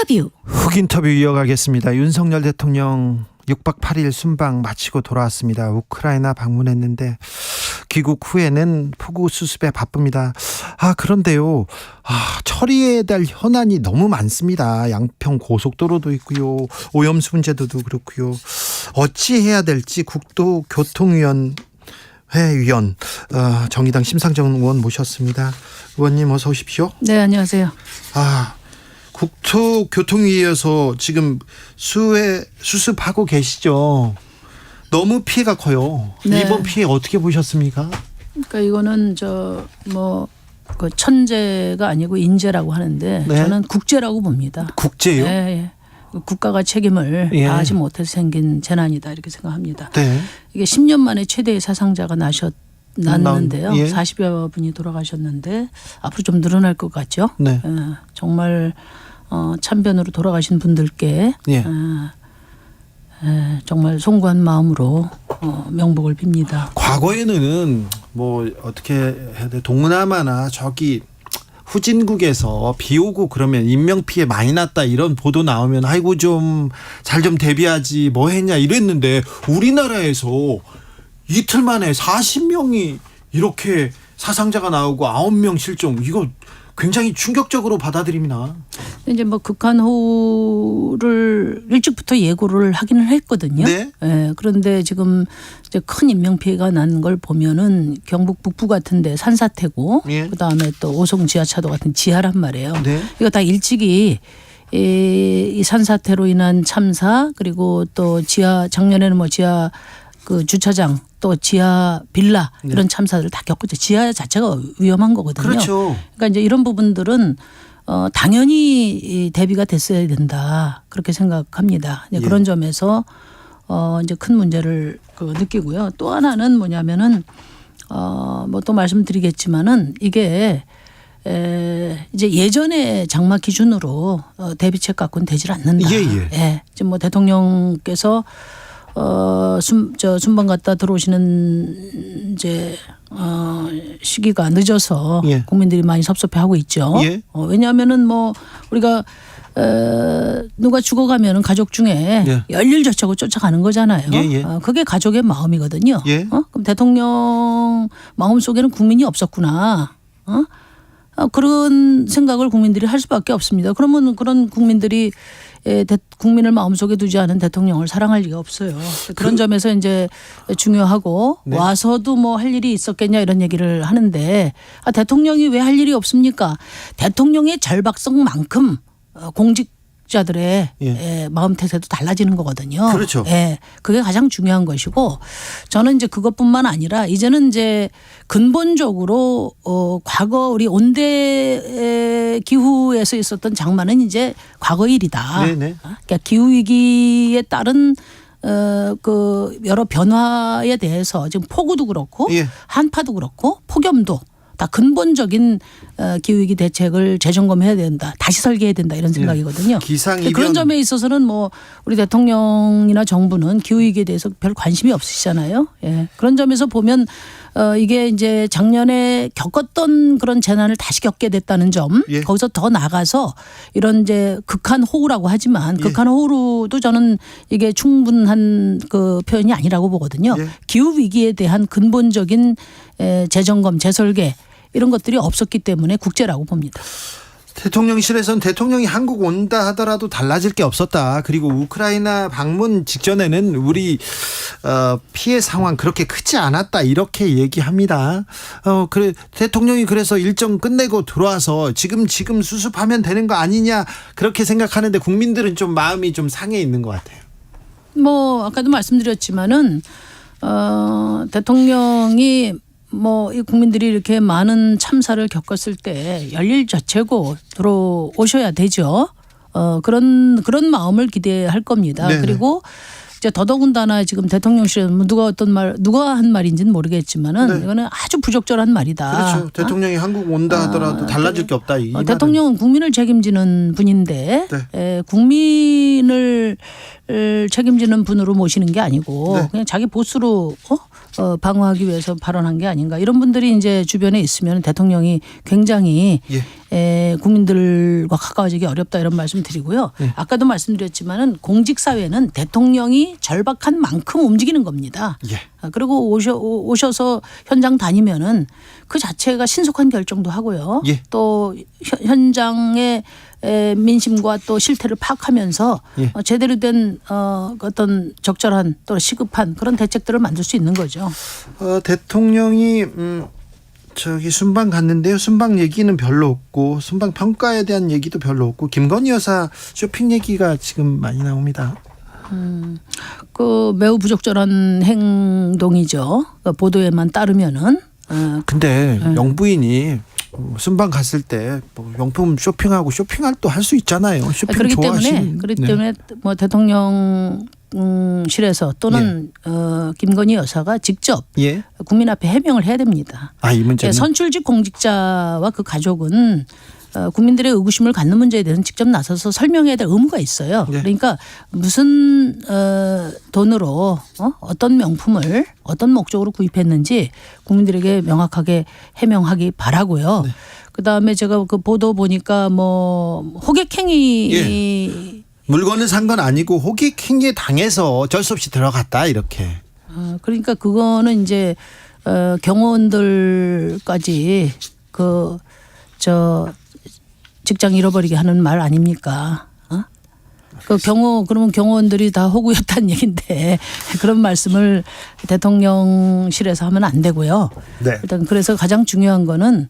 인터뷰. 훅 인터뷰 이어가겠습니다. 윤석열 대통령 6박 8일 순방 마치고 돌아왔습니다. 우크라이나 방문했는데 귀국 후에는 폭우 수습에 바쁩니다. 그런데요. 처리해야 될 현안이 너무 많습니다. 양평 고속도로도 있고요. 오염수 문제도 그렇고요. 어찌해야 될지 국토교통위원회 위원 정의당 심상정 의원 모셨습니다. 의원님 어서 오십시오. 네, 안녕하세요. 국토교통위에서 지금 수습하고 계시죠. 너무 피해가 커요. 네. 이번 피해 어떻게 보셨습니까? 그러니까 이거는 그 천재가 아니고 인재라고 하는데 네. 저는 국재라고 봅니다. 국제요? 네, 국가가 책임을 다하지 못해서 생긴 재난이다 이렇게 생각합니다. 네. 이게 10년 만에 최대의 사상자가 났는데요. 예. 40여 분이 돌아가셨는데 앞으로 좀 늘어날 것 같죠. 네. 정말 참변으로 돌아가신 분들께 정말 송구한 마음으로 명복을 빕니다. 과거에는 어떻게 해야 돼? 동남아나 저기 후진국에서 비 오고 그러면 인명피해 많이 났다 이런 보도 나오면 아이고 좀 잘 좀 대비하지 뭐 했냐 이랬는데 우리나라에서 이틀 만에 40명이 이렇게 사상자가 나오고 9명 실종, 이거 굉장히 충격적으로 받아들입니다. 이제 극한호우를 일찍부터 예고를 하기는 했거든요. 네. 그런데 지금 이제 큰 인명 피해가 난 걸 보면은 경북 북부 같은데 산사태고, 그다음에 또 오송 지하차도 같은 지하란 말이에요. 네. 이거 다 일찍이 이 산사태로 인한 참사, 그리고 또 작년에는 지하 그 주차장 또 지하 빌라 이런 참사들을 다 겪었죠. 지하 자체가 위험한 거거든요. 그렇죠. 그러니까 이제 이런 부분들은 당연히 대비가 됐어야 된다 그렇게 생각합니다. 그런 점에서 이제 큰 문제를 느끼고요. 또 하나는 뭐냐면은 또 말씀드리겠지만은 이게 이제 예전의 장마 기준으로 대비책 갖고는 되질 않는다. 지금 대통령께서 순방 갔다 들어오시는 이제 시기가 늦어서 국민들이 많이 섭섭해하고 있죠. 왜냐하면은 우리가 누가 죽어가면은 가족 중에 열일저차고 쫓아가는 거잖아요. 그게 가족의 마음이거든요. 그럼 대통령 마음 속에는 국민이 없었구나. 그런 생각을 국민들이 할 수밖에 없습니다. 그러면 그런 국민들이 국민을 마음속에 두지 않은 대통령을 사랑할 리가 없어요. 그런 점에서 이제 중요하고 와서도 할 일이 있었겠냐 이런 얘기를 하는데 대통령이 왜 할 일이 없습니까? 대통령의 절박성만큼 공직자들의 마음 태세도 달라지는 거거든요. 그렇죠. 그게 가장 중요한 것이고, 저는 이제 그것뿐만 아니라 이제는 이제 근본적으로 과거 우리 온대 기후에서 있었던 장마는 이제 과거 일이다. 그러니까 기후 위기에 따른 그 여러 변화에 대해서 지금 폭우도 그렇고 한파도 그렇고 폭염도 다 근본적인 기후위기 대책을 재점검해야 된다. 다시 설계해야 된다. 이런 생각이거든요. 기상이변. 그런 점에 있어서는 우리 대통령이나 정부는 기후위기에 대해서 별 관심이 없으시잖아요. 그런 점에서 보면 이게 이제 작년에 겪었던 그런 재난을 다시 겪게 됐다는 점, 거기서 더 나가서 이런 이제 극한호우라고 하지만 극한호우로도 저는 이게 충분한 그 표현이 아니라고 보거든요. 기후위기에 대한 근본적인 재점검, 재설계 이런 것들이 없었기 때문에 국제라고 봅니다. 대통령실에서는 대통령이 한국 온다 하더라도 달라질 게 없었다. 그리고 우크라이나 방문 직전에는 우리 피해 상황 그렇게 크지 않았다 이렇게 얘기합니다. 대통령이 그래서 일정 끝내고 들어와서 지금 수습하면 되는 거 아니냐 그렇게 생각하는데 국민들은 좀 마음이 좀 상해 있는 것 같아요. 아까도 말씀드렸지만은 대통령이 이 국민들이 이렇게 많은 참사를 겪었을 때 열일저체고 들어오셔야 되죠. 그런 마음을 기대할 겁니다. 그리고 이제 더더군다나 지금 대통령실은 누가 한 말인지는 모르겠지만은 이거는 아주 부적절한 말이다. 그렇죠. 대통령이 한국 온다 하더라도 달라질 게 없다. 이 대통령은 국민을 책임지는 분인데 국민을 책임지는 분으로 모시는 게 아니고 네. 그냥 자기 보스로 방어하기 위해서 발언한 게 아닌가. 이런 분들이 이제 주변에 있으면 대통령이 굉장히 국민들과 가까워지기 어렵다 이런 말씀 드리고요. 아까도 말씀드렸지만은 공직 사회는 대통령이 절박한 만큼 움직이는 겁니다. 그리고 오셔서 현장 다니면은 그 자체가 신속한 결정도 하고요. 또 현장의 민심과 또 실태를 파악하면서 제대로 된 어떤 적절한 또 시급한 그런 대책들을 만들 수 있는 거죠. 대통령이 저기 순방 갔는데요. 순방 얘기는 별로 없고 순방 평가에 대한 얘기도 별로 없고 김건희 여사 쇼핑 얘기가 지금 많이 나옵니다. 그 매우 부적절한 행동이죠. 그 보도에만 따르면은. 근데 영부인이 순방 갔을 때 뭐 명품 쇼핑하고 쇼핑할 또 할 수 있잖아요. 쇼핑 그렇기 좋아하시는. 때문에 뭐 대통령실에서 또는 김건희 여사가 직접 국민 앞에 해명을 해야 됩니다. 이 문제는 선출직 공직자와 그 가족은 국민들의 의구심을 갖는 문제에 대해서는 직접 나서서 설명해야 될 의무가 있어요. 그러니까 무슨 돈으로 어떤 명품을 어떤 목적으로 구입했는지 국민들에게 명확하게 해명하기 바라고요. 그다음에 제가 그 보도 보니까 뭐 호객행위 물건을 산 건 아니고 호객행위에 당해서 어쩔 수 없이 들어갔다 이렇게. 그러니까 그거는 이제 경호원들까지 직장 잃어버리게 하는 말 아닙니까? 그러면 경호원들이 다 호구였다는 얘기인데 그런 말씀을 대통령실에서 하면 안 되고요. 일단 그래서 가장 중요한 거는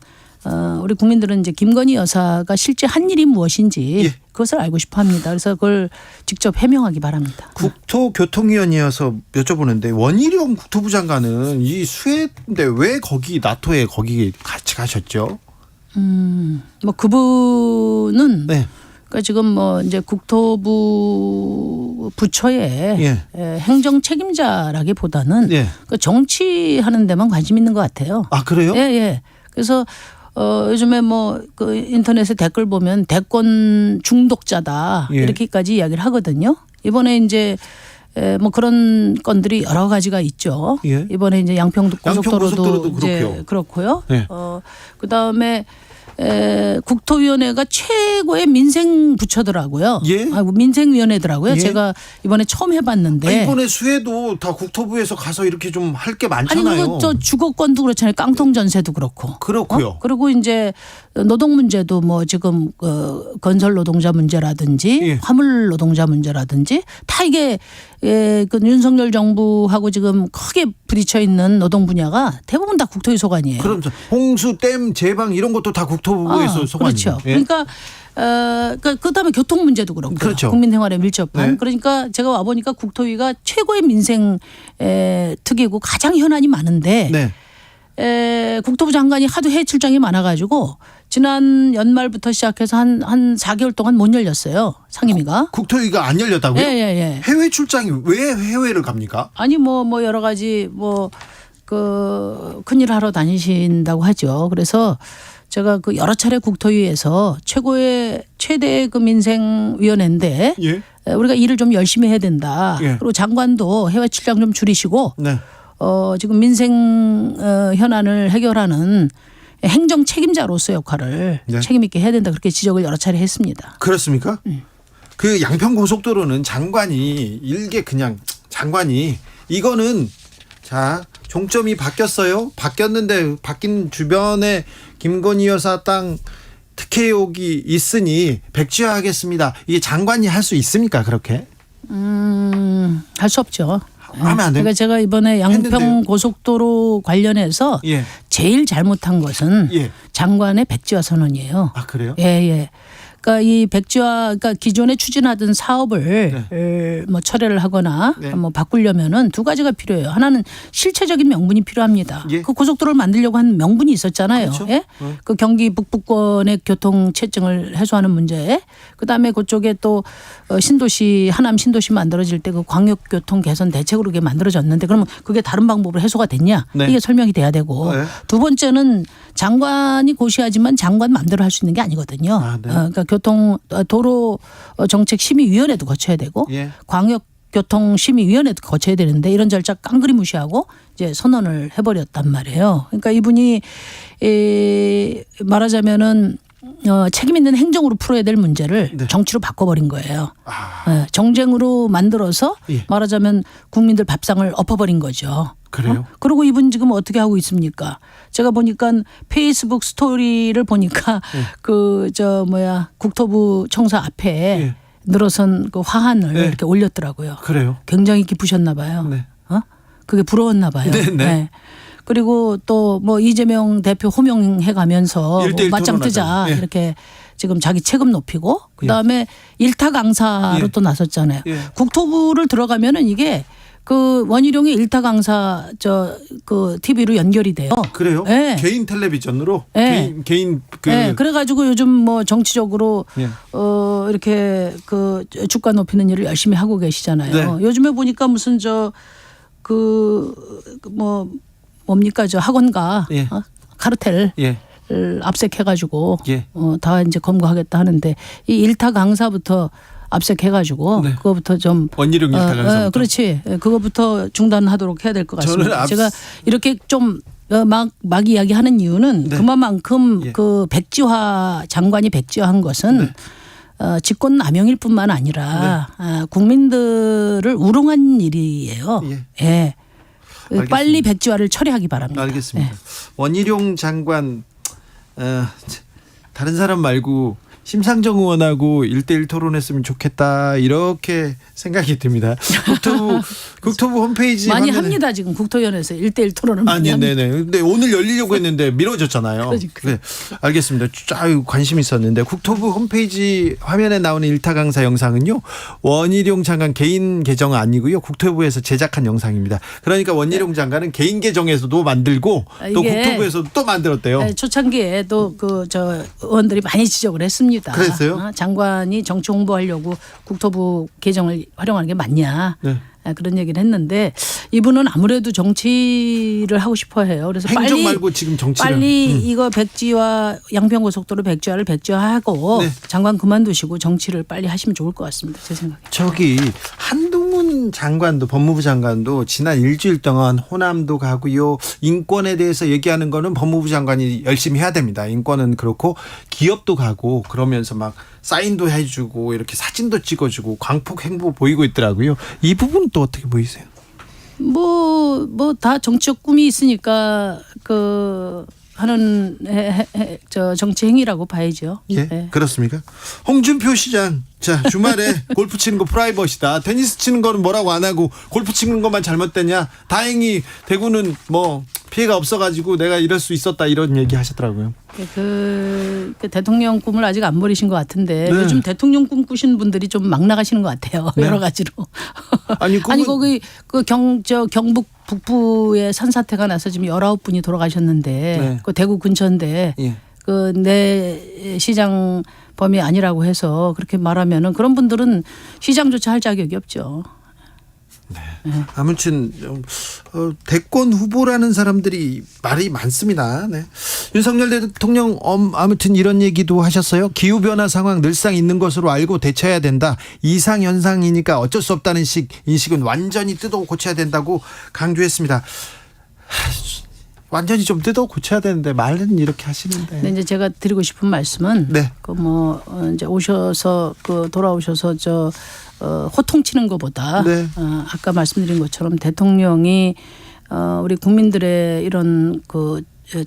우리 국민들은 이제 김건희 여사가 실제 한 일이 무엇인지 그것을 알고 싶어 합니다. 그래서 그걸 직접 해명하기 바랍니다. 국토교통위원이어서 여쭤보는데 원희룡 국토부 장관은 이 수해인데 왜 나토에 거기 같이 가셨죠? 뭐 그분은 그러니까 지금 뭐 이제 국토부 부처의 행정 책임자라기보다는 그 정치하는 데만 관심 있는 것 같아요. 그래요? 그래서 요즘에 뭐 그 인터넷에 댓글 보면 대권 중독자다 이렇게까지 이야기를 하거든요. 이번에 이제 뭐 그런 건들이 여러 가지가 있죠. 이번에 이제 양평 고속도로도 이제 그렇고요. 그다음에 국토위원회가 최고의 민생 부처더라고요. 민생위원회더라고요. 제가 이번에 처음 해봤는데. 이번에 수해도 다 국토부에서 가서 이렇게 좀 할 게 많잖아요. 아니 그거 주거권도 그렇잖아요. 깡통 전세도 그렇고. 그렇고요. 그리고 이제 노동 문제도 뭐 지금 건설 노동자 문제라든지 화물 노동자 문제라든지 다 이게 그 윤석열 정부하고 지금 크게 부딪혀 있는 노동 분야가 대부분 다 국토위 소관이에요. 그럼 홍수, 댐, 제방 이런 것도 다 국토부에서 소관이에요. 그렇죠. 그러니까 그다음에 교통 문제도 그렇고 국민 생활에 밀접한 그러니까 제가 와 보니까 국토위가 최고의 민생 특이고 가장 현안이 많은데 국토부 장관이 하도 해외 출장이 많아가지고 지난 연말부터 시작해서 한 4개월 동안 못 열렸어요. 상임위가. 국토위가 안 열렸다고요? 해외 출장이 왜 해외를 갑니까? 아니 뭐 여러 가지 큰일 하러 다니신다고 하죠. 그래서 제가 그 여러 차례 국토위에서 최대의 그 민생위원회인데 우리가 일을 좀 열심히 해야 된다. 그리고 장관도 해외 출장 좀 줄이시고 지금 민생 현안을 해결하는 행정 책임자로서 역할을 책임 있게 해야 된다. 그렇게 지적을 여러 차례 했습니다. 그렇습니까? 그 양평 고속도로는 장관이 이거는 종점이 바뀌었어요. 바뀌었는데 바뀐 주변에 김건희 여사 땅 특혜 의혹이 있으니 백지화하겠습니다. 이게 장관이 할 수 있습니까? 그렇게? 할 수 없죠. 하면 안 돼요. 그러니까 제가 이번에 양평 고속도로 관련해서 제일 잘못한 것은 장관의 백지화 선언이에요. 그래요? 그러니까 이 그러니까 기존에 추진하던 사업을 뭐 철회를 하거나 뭐 바꾸려면은 두 가지가 필요해요. 하나는 실체적인 명분이 필요합니다. 그 고속도로를 만들려고 한 명분이 있었잖아요. 그 경기 북부권의 교통 체증을 해소하는 문제. 그다음에 그쪽에 또 하남 신도시 만들어질 때 그 광역교통 개선 대책으로 그게 만들어졌는데 그러면 그게 다른 방법으로 해소가 됐냐? 이게 설명이 돼야 되고 두 번째는 장관이 고시하지만 장관 마음대로 할 수 있는 게 아니거든요. 그러니까 도로 정책 심의위원회도 거쳐야 되고 예. 광역교통심의위원회도 거쳐야 되는데 이런 절차 깡그리 무시하고 이제 선언을 해버렸단 말이에요. 그러니까 이분이 말하자면은 책임 있는 행정으로 풀어야 될 문제를 네. 정치로 바꿔버린 거예요. 정쟁으로 만들어서 예. 말하자면 국민들 밥상을 엎어버린 거죠. 그래요? 그리고 이분 지금 어떻게 하고 있습니까? 제가 보니까 페이스북 스토리를 보니까 국토부 청사 앞에 예. 늘어선 그 화환을 예. 이렇게 올렸더라고요. 그래요? 굉장히 기쁘셨나 봐요. 네. 그게 부러웠나 봐요. 네. 그리고 또 뭐 이재명 대표 호명해 가면서 일대일 맞짱 뜨자 토론하잖아요. 예. 이렇게 지금 자기 책임 높이고 그다음에 일타 강사로 예. 또 나섰잖아요. 예. 국토부를 들어가면은 이게 그 원희룡의 일타 강사 그 TV로 연결이 돼요. 그래요? 예. 개인 텔레비전으로 예. 개인 그 네, 그래가지고 요즘 뭐 정치적으로 예. 이렇게 그 주가 높이는 일을 열심히 하고 계시잖아요. 네. 요즘에 보니까 무슨 뭡니까 학원가 예. 카르텔 예. 압색해가지고 예. 다 이제 검거하겠다 하는데 이 일타 강사부터 압색해가지고 네. 그거부터 좀 원희룡 일타 강사부터? 그렇지. 그거부터 중단하도록 해야 될 것 같습니다. 제가 이렇게 좀 막 이야기하는 이유는 네. 그만큼 예. 그 백지화 장관이 백지화한 것은 네. 직권 남용일 뿐만 아니라 국민들을 우롱한 일이에요. 예. 알겠습니다. 빨리 백지화를 처리하기 바랍니다. 알겠습니다. 예. 원희룡 장관 다른 사람 말고 심상정 의원하고 1대1 토론했으면 좋겠다 이렇게 생각이 듭니다. 국토부 홈페이지 많이 화면에 합니다. 지금 국토위원회에서 1대1 토론을 많이 아니, 합니다. 네네. 근데 오늘 열리려고 했는데 미뤄졌잖아요. 그러니까. 네, 알겠습니다. 아유, 관심 있었는데 국토부 홈페이지 화면에 나오는 일타 강사 영상은요 원희룡 장관 개인 계정 아니고요 국토부에서 제작한 영상입니다. 그러니까 원희룡 장관은 개인 계정에서도 만들고 또 국토부에서도 또 만들었대요. 초창기에 또 의원들이 많이 지적을 했습니다. 그랬어요? 장관이 정치 홍보하려고 국토부 계정을 활용하는 게 맞냐. 네. 그런 얘기를 했는데 이분은 아무래도 정치를 하고 싶어 해요. 그래서 행정 말고 지금 정치를. 빨리 이거 백지화 양평고속도로 백지화하고 네. 장관 그만두시고 정치를 빨리 하시면 좋을 것 같습니다. 제 생각에. 저기 한동훈 장관도 법무부 장관도 지난 일주일 동안 호남도 가고요. 인권에 대해서 얘기하는 거는 법무부 장관이 열심히 해야 됩니다. 인권은 그렇고 기업도 가고 그러면서 막 사인도 해주고 이렇게 사진도 찍어주고 광폭 행보 보이고 있더라고요. 이 부분은 또 어떻게 보이세요? 다 정치적 꿈이 있으니까 하는 정치 행위라고 봐야죠. 예, 네. 그렇습니까? 홍준표 시장, 자 주말에 골프 치는 거 프라이버시다. 테니스 치는 거는 뭐라고 안 하고 골프 치는 것만 잘못됐냐? 다행히 대구는 뭐 피해가 없어가지고 내가 이럴 수 있었다 이런 얘기 하셨더라고요. 그 대통령 꿈을 아직 안 버리신 것 같은데 네. 요즘 대통령 꿈 꾸시는 분들이 좀 막 나가시는 것 같아요. 네. 여러 가지로. 아니 거기 경북 북부에 산사태가 나서 지금 19분이 돌아가셨는데 네. 그 대구 근처인데 예. 내 시장 범위 아니라고 해서 그렇게 말하면은 그런 분들은 시장조차 할 자격이 없죠. 아무튼 대권 후보라는 사람들이 말이 많습니다. 네. 윤석열 대통령 아무튼 이런 얘기도 하셨어요. 기후변화 상황 늘상 있는 것으로 알고 대처해야 된다. 이상현상이니까 어쩔 수 없다는 인식은 완전히 뜯어 고쳐야 된다고 강조했습니다. 완전히 좀 뜯어 고쳐야 되는데 말은 이렇게 하시는데. 근데 이제 제가 드리고 싶은 말씀은 네. 이제 오셔서 돌아오셔서 호통치는 것보다 네. 아까 말씀드린 것처럼 대통령이 우리 국민들의 이런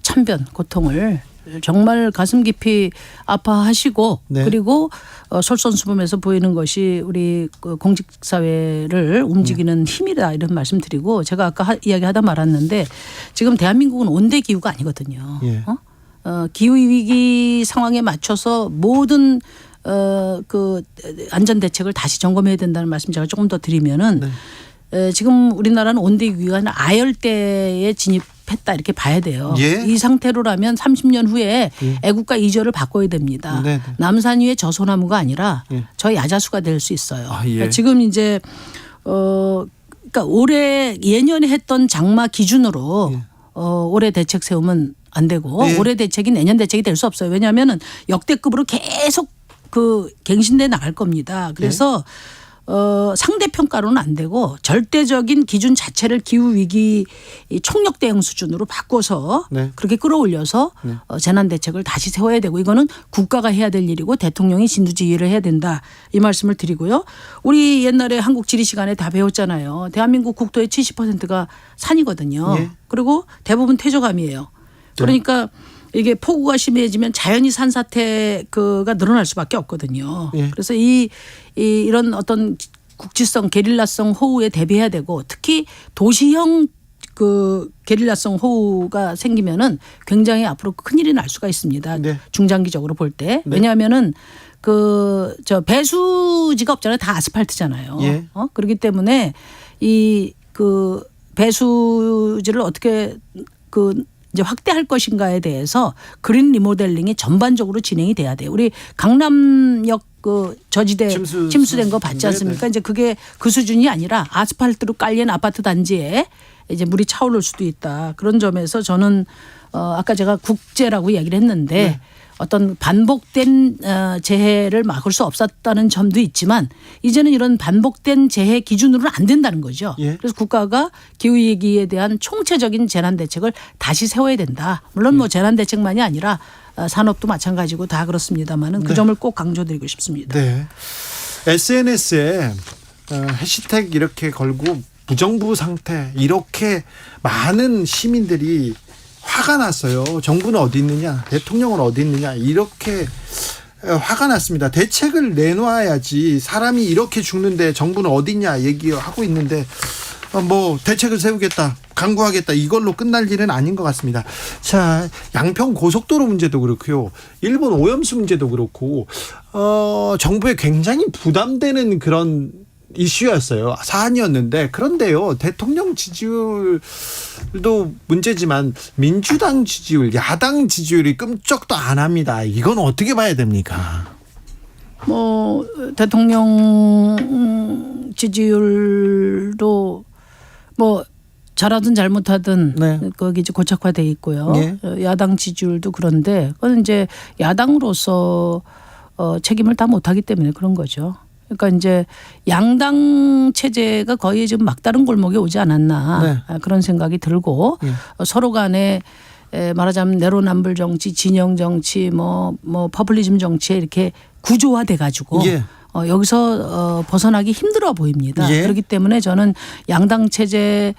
참변 고통을 정말 가슴 깊이 아파하시고 네. 그리고 솔선수범해서 보이는 것이 우리 공직사회를 움직이는 힘이다 이런 말씀드리고 제가 아까 이야기하다 말았는데 지금 대한민국은 온대 기후가 아니거든요. 예. 기후 위기 상황에 맞춰서 모든 안전 대책을 다시 점검해야 된다는 말씀 제가 조금 더 드리면은 지금 우리나라는 온대 위기가 아니라 아열대에 진입했다 이렇게 봐야 돼요. 예? 이 상태로라면 30년 후에 애국가 이절을 바꿔야 됩니다. 네. 남산 위의 저소나무가 아니라 예. 저 야자수가 될 수 있어요. 아, 예. 그러니까 지금 이제 그러니까 올해 예년에 했던 장마 기준으로 올해 대책 세우면 안 되고 예. 올해 대책이 내년 대책이 될 수 없어요. 왜냐하면은 역대급으로 계속 그 갱신돼 나갈 겁니다. 그래서 상대 평가로는 안 되고 절대적인 기준 자체를 기후 위기 총력 대응 수준으로 바꿔서 네. 그렇게 끌어올려서 네. 재난 대책을 다시 세워야 되고 이거는 국가가 해야 될 일이고 대통령이 진두지휘를 해야 된다 이 말씀을 드리고요. 우리 옛날에 한국 지리 시간에 다 배웠잖아요. 대한민국 국토의 70%가 산이거든요. 예. 그리고 대부분 퇴적암이에요. 그러니까 이게 폭우가 심해지면 자연히 산사태가 늘어날 수밖에 없거든요. 예. 그래서 이런 어떤 국지성 게릴라성 호우에 대비해야 되고 특히 도시형 그 게릴라성 호우가 생기면은 굉장히 앞으로 큰일이 날 수가 있습니다. 네. 중장기적으로 볼 때. 네. 왜냐하면은 저 배수지가 없잖아요. 다 아스팔트잖아요. 예. 그렇기 때문에 이 그 배수지를 어떻게 이제 확대할 것인가에 대해서 그린 리모델링이 전반적으로 진행이 돼야 돼요. 우리 강남역 그 저지대 침수된 거 봤지 않습니까? 네. 이제 그게 그 수준이 아니라 아스팔트로 깔린 아파트 단지에 이제 물이 차오를 수도 있다. 그런 점에서 저는 아까 제가 국재라고 이야기를 했는데 네. 어떤 반복된 재해를 막을 수 없었다는 점도 있지만 이제는 이런 반복된 재해 기준으로는 안 된다는 거죠. 예. 그래서 국가가 기후위기에 대한 총체적인 재난 대책을 다시 세워야 된다. 물론 뭐 재난 대책만이 아니라 산업도 마찬가지고 다 그렇습니다만은 그 네. 점을 꼭 강조드리고 싶습니다. 네. SNS에 해시태그 이렇게 걸고 무정부 상태 이렇게 많은 시민들이 화가 났어요. 정부는 어디 있느냐, 대통령은 어디 있느냐 이렇게 화가 났습니다. 대책을 내놔야지. 사람이 이렇게 죽는데 정부는 어디 있냐 얘기하고 있는데 뭐 대책을 세우겠다, 강구하겠다 이걸로 끝날 일은 아닌 것 같습니다. 자, 양평 고속도로 문제도 그렇고요. 일본 오염수 문제도 그렇고 정부에 굉장히 부담되는 그런 이슈였어요. 사안이었는데 그런데요. 대통령 지지율도 문제지만 민주당 지지율, 야당 지지율이 끔찍도 안 합니다. 이건 어떻게 봐야 됩니까? 뭐 대통령 지지율도 뭐 잘하든 잘못하든 네. 거기 이제 고착화돼 있고요. 네. 야당 지지율도 그런데 그건 이제 야당으로서 책임을 다 못하기 때문에 그런 거죠. 그러니까 이제 양당 체제가 거의 지금 막다른 골목에 오지 않았나 네. 그런 생각이 들고 서로 간에 말하자면 내로남불 정치, 진영 정치, 뭐 퍼플리즘 정치에 이렇게 구조화돼 가지고 예. 여기서 벗어나기 힘들어 보입니다. 예. 그렇기 때문에 저는 양당 체제를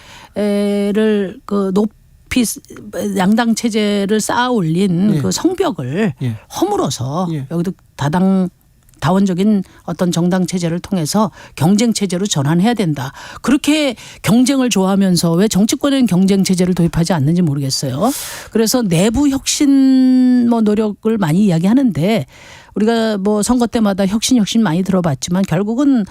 양당 체제를 쌓아 올린 예. 그 성벽을 예. 허물어서 예. 여기도 다원적인 어떤 정당 체제를 통해서 경쟁 체제로 전환해야 된다. 그렇게 경쟁을 좋아하면서 왜 정치권에는 경쟁 체제를 도입하지 않는지 모르겠어요. 그래서 내부 혁신 노력을 많이 이야기하는데 우리가 뭐 선거 때마다 혁신 많이 들어봤지만 결국은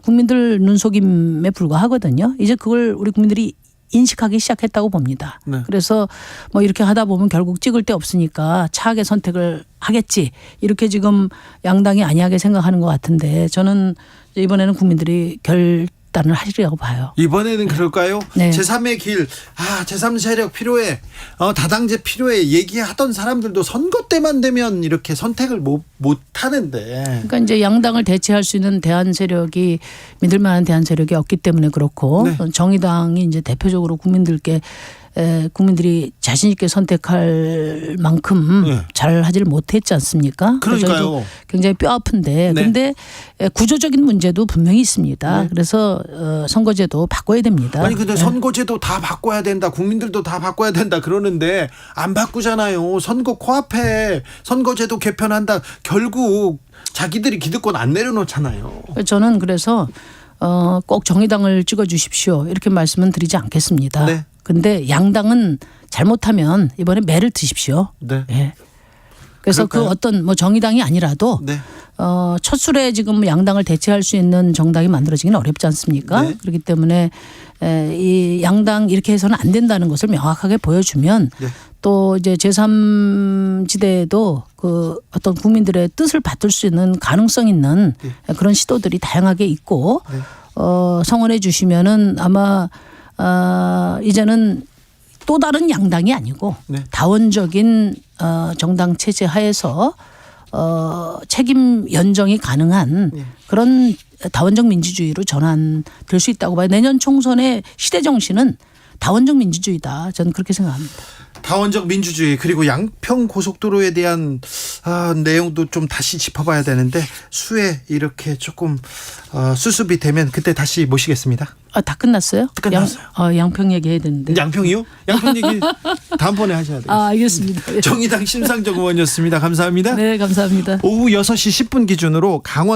국민들 눈속임에 불과하거든요. 이제 그걸 우리 국민들이 인식하기 시작했다고 봅니다. 네. 그래서 뭐 이렇게 하다 보면 결국 찍을 데 없으니까 차악의 선택을 하겠지. 이렇게 지금 양당이 안이하게 생각하는 것 같은데 저는 이번에는 국민들이 결단을 하리라고 봐요. 이번에는 그럴까요? 네. 제3의 길, 제3 세력 필요해, 다당제 필요해 얘기하던 사람들도 선거 때만 되면 이렇게 선택을 못 하는데. 그러니까 이제 양당을 대체할 수 있는 대안 세력이 믿을 만한 대안 세력이 없기 때문에 그렇고 네. 정의당이 이제 대표적으로 국민들이 자신 있게 선택할 만큼 네. 잘 하지를 못했지 않습니까? 그러니까요. 저희도 굉장히 뼈 아픈데 네. 근데 구조적인 문제도 분명히 있습니다. 네. 그래서 선거제도 바꿔야 됩니다. 아니 근데 네. 선거제도 다 바꿔야 된다, 국민들도 다 바꿔야 된다 그러는데 안 바꾸잖아요. 선거 코앞에 선거제도 개편한다. 결국 자기들이 기득권 안 내려놓잖아요. 저는 그래서 꼭 정의당을 찍어주십시오 이렇게 말씀은 드리지 않겠습니다. 네. 근데 양당은 잘못하면 이번에 매를 드십시오. 네. 예. 그래서 그럴까요? 그 어떤 뭐 정의당이 아니라도 네. 첫 술에 지금 양당을 대체할 수 있는 정당이 만들어지기는 어렵지 않습니까? 네. 그렇기 때문에 이 양당 이렇게 해서는 안 된다는 것을 명확하게 보여주면 네. 또 이제 제3지대에도 그 어떤 국민들의 뜻을 받들 수 있는 가능성 있는 그런 시도들이 다양하게 있고 네. 성원해 주시면은 아마 이제는 또 다른 양당이 아니고 네. 다원적인 정당 체제 하에서 책임 연정이 가능한 그런 다원적 민주주의로 전환될 수 있다고 봐요. 내년 총선의 시대 정신은 다원적 민주주의다. 저는 그렇게 생각합니다. 다원적 민주주의 그리고 양평 고속도로에 대한 내용도 좀 다시 짚어봐야 되는데 수해 이렇게 조금 수습이 되면 그때 다시 모시겠습니다. 다 끝났어요? 끝났어요. 양평 얘기해야 되는데. 양평이요? 양평 얘기 다음번에 하셔야 돼요. 알겠습니다. 정의당 심상정 의원이었습니다. 감사합니다. 네, 감사합니다. 오후 6시 10분 기준으로 강원